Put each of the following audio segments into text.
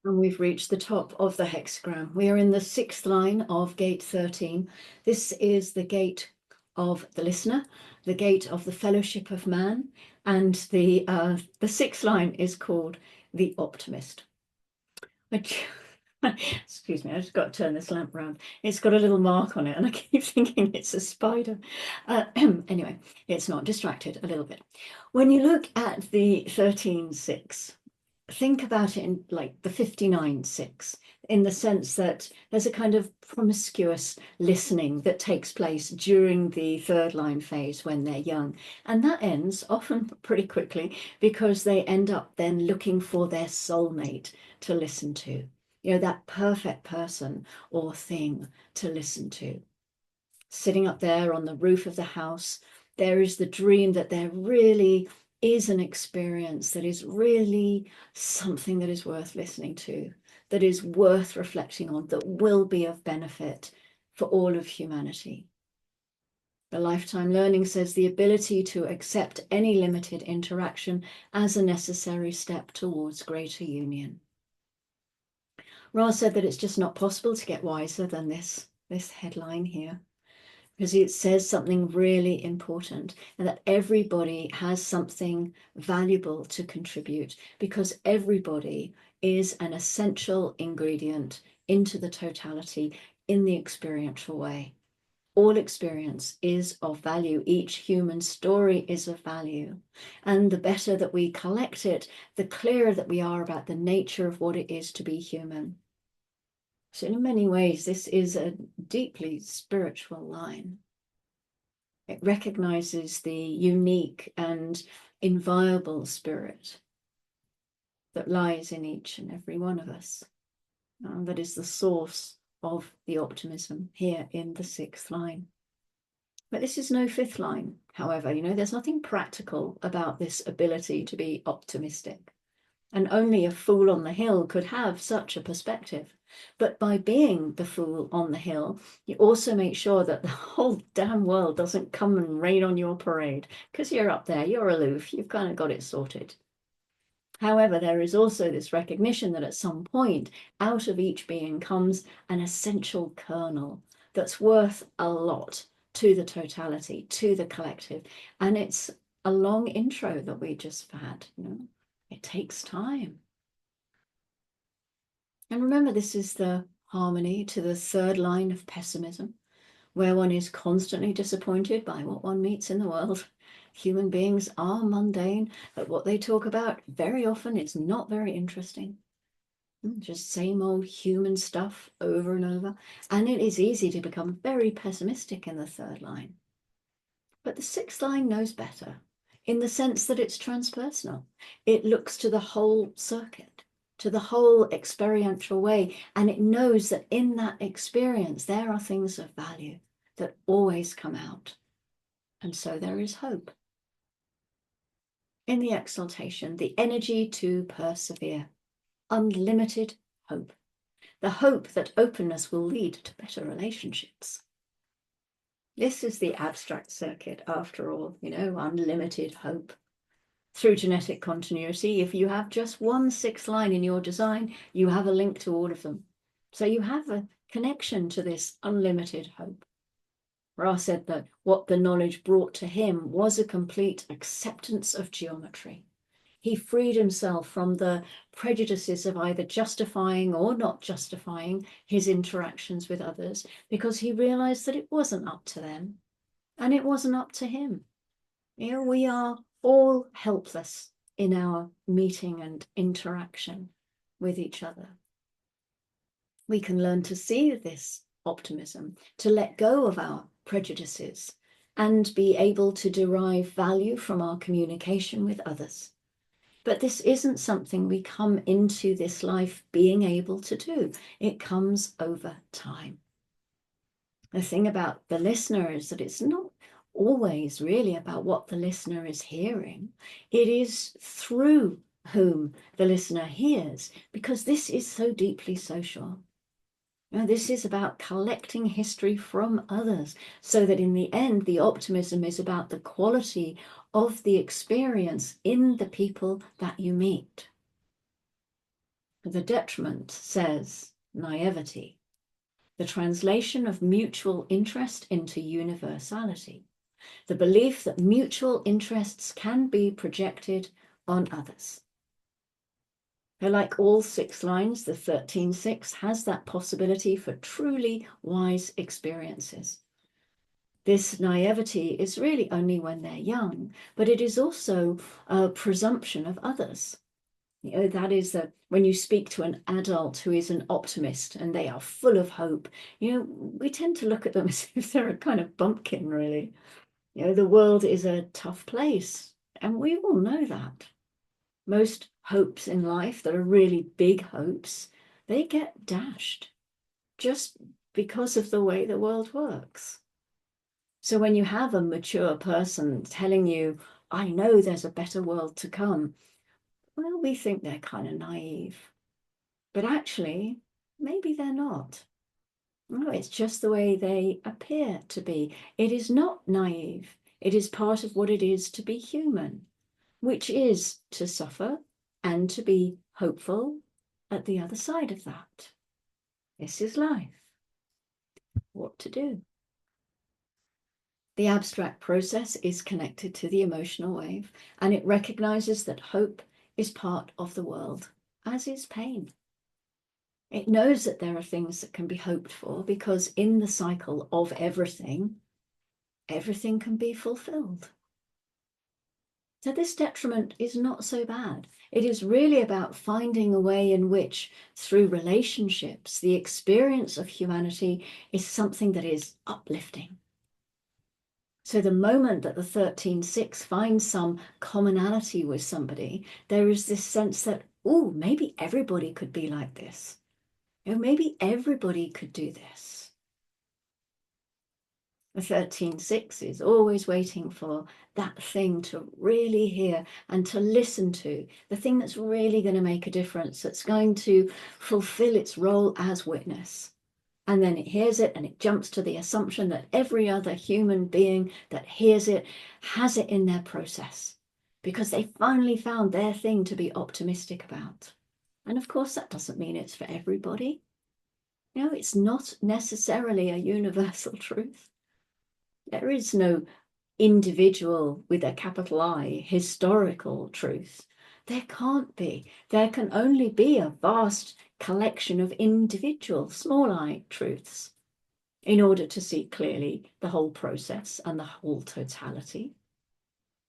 And we've reached the top of the hexagram. We are in the 6th line of gate 13. This is the gate of the listener, the gate of the fellowship of man, and the 6th line is called the optimist. Excuse me, I just got to turn this lamp around. It's got a little mark on it, and I keep thinking it's a spider. Anyway, it's not. Distracted a little bit. When you look at the 13.6, think about it in like the 59.6, in the sense that there's a kind of promiscuous listening that takes place during the 3rd line phase when they're young. And that ends often pretty quickly because they end up then looking for their soulmate to listen to, that perfect person or thing to listen to. Sitting up there on the roof of the house, there is the dream that there really is an experience that is really something that is worth listening to, that is worth reflecting on, that will be of benefit for all of humanity. The lifetime learning says the ability to accept any limited interaction as a necessary step towards greater union. Ra said that it's just not possible to get wiser than this headline here, because it says something really important, and that everybody has something valuable to contribute, because everybody is an essential ingredient into the totality in the experiential way. All experience is of value. Each human story is of value. And the better that we collect it, the clearer that we are about the nature of what it is to be human. So in many ways, this is a deeply spiritual line. It recognizes the unique and inviolable spirit that lies in each and every one of us. That is the source of the optimism here in the 6th line. But this is no 5th line, however. There's nothing practical about this ability to be optimistic. And only a fool on the hill could have such a perspective. But by being the fool on the hill, you also make sure that the whole damn world doesn't come and rain on your parade, because you're up there, you're aloof, you've kind of got it sorted. However, there is also this recognition that at some point, out of each being comes an essential kernel that's worth a lot to the totality, to the collective. And it's a long intro that we just had, It takes time. And remember, this is the harmony to the 3rd line of pessimism, where one is constantly disappointed by what one meets in the world. Human beings are mundane, but what they talk about very often is not very interesting. Just same old human stuff over and over. And it is easy to become very pessimistic in the 3rd line. But the 6th line knows better, in the sense that it's transpersonal. It looks to the whole circuit, to the whole experiential way, and it knows that in that experience there are things of value that always come out. And so there is hope. In the exaltation, the energy to persevere, unlimited hope, the hope that openness will lead to better relationships. This is the abstract circuit, after all, unlimited hope. Through genetic continuity, if you have just one 6th line in your design, you have a link to all of them. So you have a connection to this unlimited hope. Ra said that what the knowledge brought to him was a complete acceptance of geometry. He freed himself from the prejudices of either justifying or not justifying his interactions with others, because he realized that it wasn't up to them and it wasn't up to him. We are all helpless in our meeting and interaction with each other. We can learn to see this optimism, to let go of our prejudices and be able to derive value from our communication with others. But this isn't something we come into this life being able to do. It comes over time. The thing about the listener is that it's not always really about what the listener is hearing. It is through whom the listener hears, because this is so deeply social. This is about collecting history from others, so that in the end, the optimism is about the quality of the experience in the people that you meet. The detriment says naivety, the translation of mutual interest into universality, the belief that mutual interests can be projected on others. Like all 6 lines, the 13.6 has that possibility for truly wise experiences. This naivety is really only when they're young, but it is also a presumption of others. That is that when you speak to an adult who is an optimist and they are full of hope, we tend to look at them as if they're a kind of bumpkin, really. The world is a tough place, and we all know that. Most hopes in life that are really big hopes, they get dashed just because of the way the world works. So when you have a mature person telling you, I know there's a better world to come, well, we think they're kind of naive. But actually, maybe they're not. No, it's just the way they appear to be. It is not naive. It is part of what it is to be human, which is to suffer and to be hopeful at the other side of that. This is life. What to do? The abstract process is connected to the emotional wave, and it recognizes that hope is part of the world, as is pain. It knows that there are things that can be hoped for because in the cycle of everything, everything can be fulfilled. So this detriment is not so bad. It is really about finding a way in which, through relationships, the experience of humanity is something that is uplifting. So the moment that the 13.6 finds some commonality with somebody, there is this sense that, oh, maybe everybody could be like this. Maybe everybody could do this. The 13.6 is always waiting for that thing to really hear and to listen to, the thing that's really going to make a difference, that's going to fulfill its role as witness. And then it hears it and it jumps to the assumption that every other human being that hears it has it in their process because they finally found their thing to be optimistic about. And of course, that doesn't mean it's for everybody. It's not necessarily a universal truth. There is no individual with a capital I, historical truth. There can't be. There can only be a vast collection of individual small I truths in order to see clearly the whole process and the whole totality.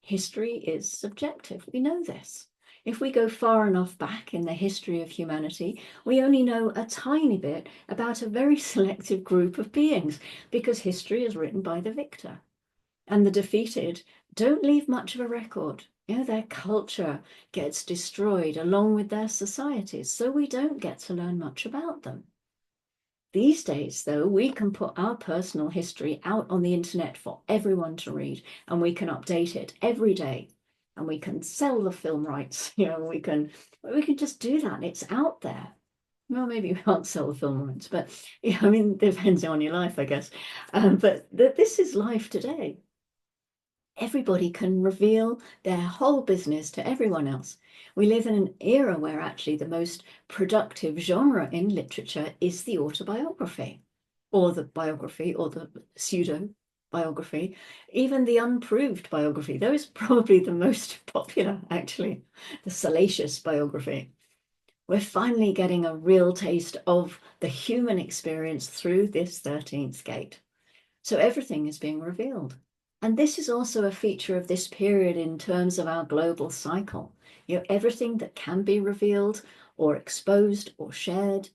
History is subjective. We know this. If we go far enough back in the history of humanity, we only know a tiny bit about a very selective group of beings because history is written by the victor. And the defeated don't leave much of a record. Their culture gets destroyed along with their societies, so we don't get to learn much about them. These days, though, we can put our personal history out on the internet for everyone to read, and we can update it every day, and we can sell the film rights. We can just do that. It's out there. Well, maybe we can't sell the film rights, but it depends on your life, I guess. But this is life today. Everybody can reveal their whole business to everyone else. We live in an era where actually the most productive genre in literature is the autobiography, or the biography, or the pseudo biography, even the unproved biography. Those are probably the most popular, actually, the salacious biography. We're finally getting a real taste of the human experience through this 13th gate. So everything is being revealed. And this is also a feature of this period in terms of our global cycle. Everything that can be revealed or exposed or shared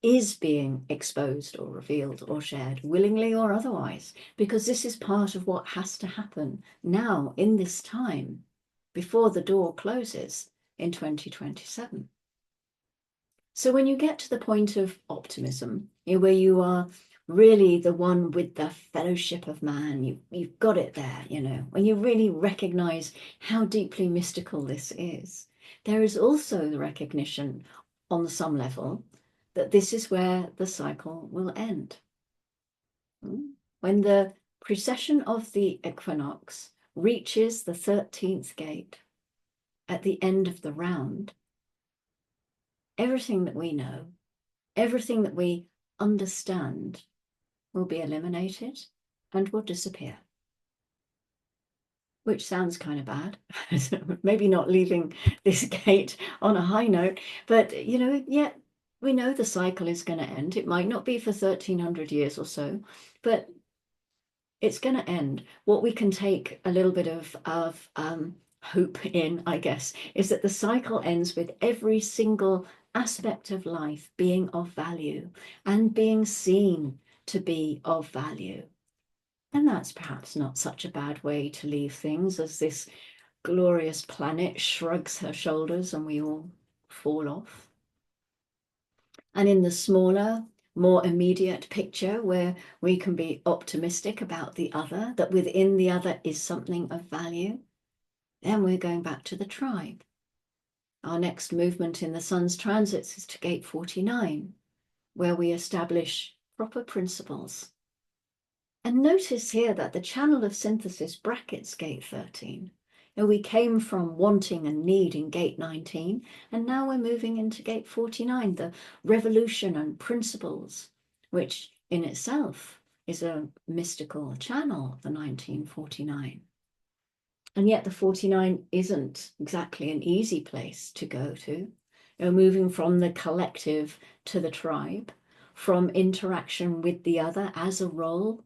is being exposed or revealed or shared, willingly or otherwise, because this is part of what has to happen now in this time before the door closes in 2027. So when you get to the point of optimism, where you are really the one with the fellowship of man, you've got it there, when you really recognize how deeply mystical this is, there is also the recognition on some level that this is where the cycle will end. When the precession of the equinox reaches the 13th gate at the end of the round, everything that we know, everything that we understand will be eliminated and will disappear. Which sounds kind of bad. Maybe not leaving this gate on a high note, but yet we know the cycle is going to end. It might not be for 1300 years or so, but it's going to end. What we can take a little bit of hope in, I guess, is that the cycle ends with every single aspect of life being of value and being seen to be of value. And that's perhaps not such a bad way to leave things, as this glorious planet shrugs her shoulders and we all fall off. And in the smaller, more immediate picture, where we can be optimistic about the other, that within the other is something of value, then we're going back to the tribe. Our next movement in the sun's transits is to gate 49, where we establish proper principles. And notice here that the channel of synthesis brackets gate 13. We came from wanting and need in gate 19, and now we're moving into gate 49, the revolution and principles, which in itself is a mystical channel, the 1949. And yet the 49 isn't exactly an easy place to go to. Moving from the collective to the tribe, from interaction with the other as a role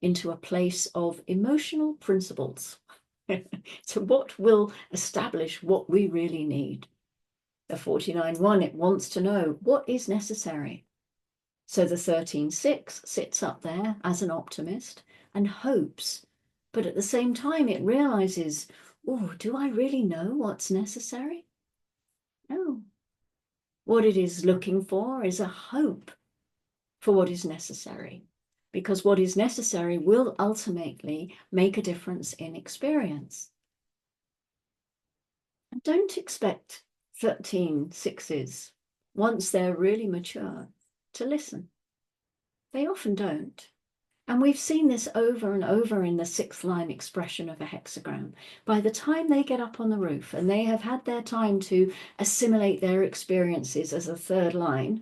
into a place of emotional principles. So what will establish what we really need? The 49.1, it wants to know what is necessary. So the 13.6 sits up there as an optimist and hopes, but at the same time it realizes, oh, do I really know what's necessary? No. What it is looking for is a hope for what is necessary, because what is necessary will ultimately make a difference in experience. And don't expect 13.6s, once they're really mature, to listen. They often don't. And we've seen this over and over in the 6th line expression of a hexagram. By the time they get up on the roof and they have had their time to assimilate their experiences as a 3rd line,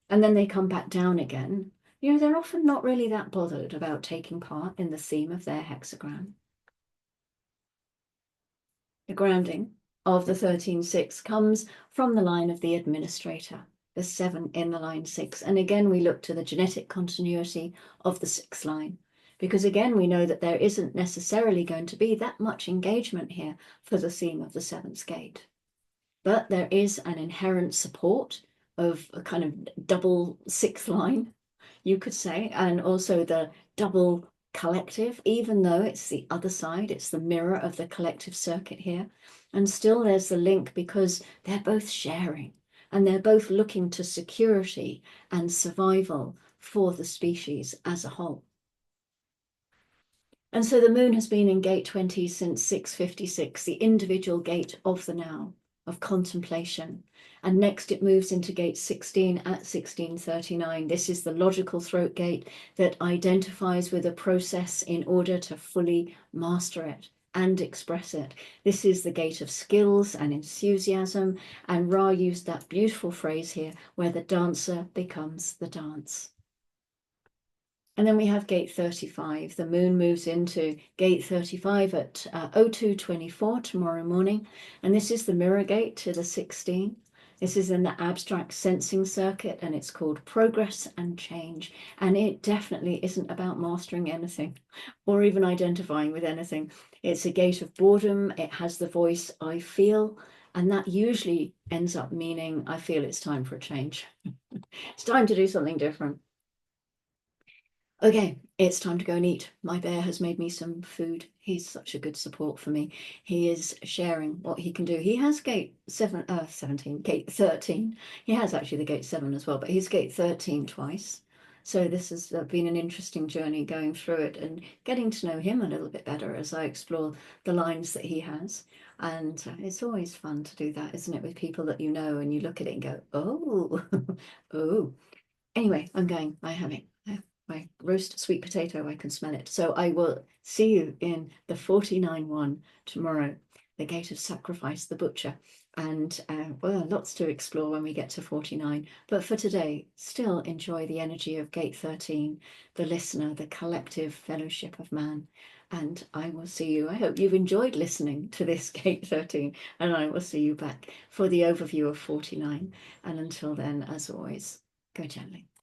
and then they come back down again, they're often not really that bothered about taking part in the theme of their hexagram. The grounding of the 13.6 comes from the line of the administrator, the 7 in the line 6. And again, we look to the genetic continuity of the 6th line, because again, we know that there isn't necessarily going to be that much engagement here for the theme of the 7th gate. But there is an inherent support of a kind of double 6th line, you could say, and also the double collective, even though it's the other side, it's the mirror of the collective circuit here. And still there's the link, because they're both sharing and they're both looking to security and survival for the species as a whole. And so the moon has been in gate 20 since 656, the individual gate of the now, of contemplation. And next it moves into gate 16 at 1639. This is the logical throat gate that identifies with a process in order to fully master it and express it. This is the gate of skills and enthusiasm. And Ra used that beautiful phrase here, where the dancer becomes the dance. And then we have gate 35. The moon moves into gate 35 at 0224 tomorrow morning. And this is the mirror gate to the 16. This is in the abstract sensing circuit, and it's called progress and change. And it definitely isn't about mastering anything or even identifying with anything. It's a gate of boredom. It has the voice, I feel. And that usually ends up meaning, I feel it's time for a change. It's time to do something different. Okay, it's time to go and eat. My bear has made me some food. He's such a good support for me. He is sharing what he can do. He has gate 17, gate 13. He has actually the gate 7 as well, but he's gate 13 twice. So this has been an interesting journey going through it and getting to know him a little bit better as I explore the lines that he has. And it's always fun to do that, isn't it, with people that you know, and you look at it and go, oh, oh. Anyway, I'm having my roast sweet potato. I can smell it. So I will see you in the 49.1 tomorrow, the gate of sacrifice, the butcher. And well, lots to explore when we get to 49. But for today, still enjoy the energy of Gate 13, the listener, the collective fellowship of man. And I will see you. I hope you've enjoyed listening to this Gate 13, and I will see you back for the overview of 49. And until then, as always, go gently.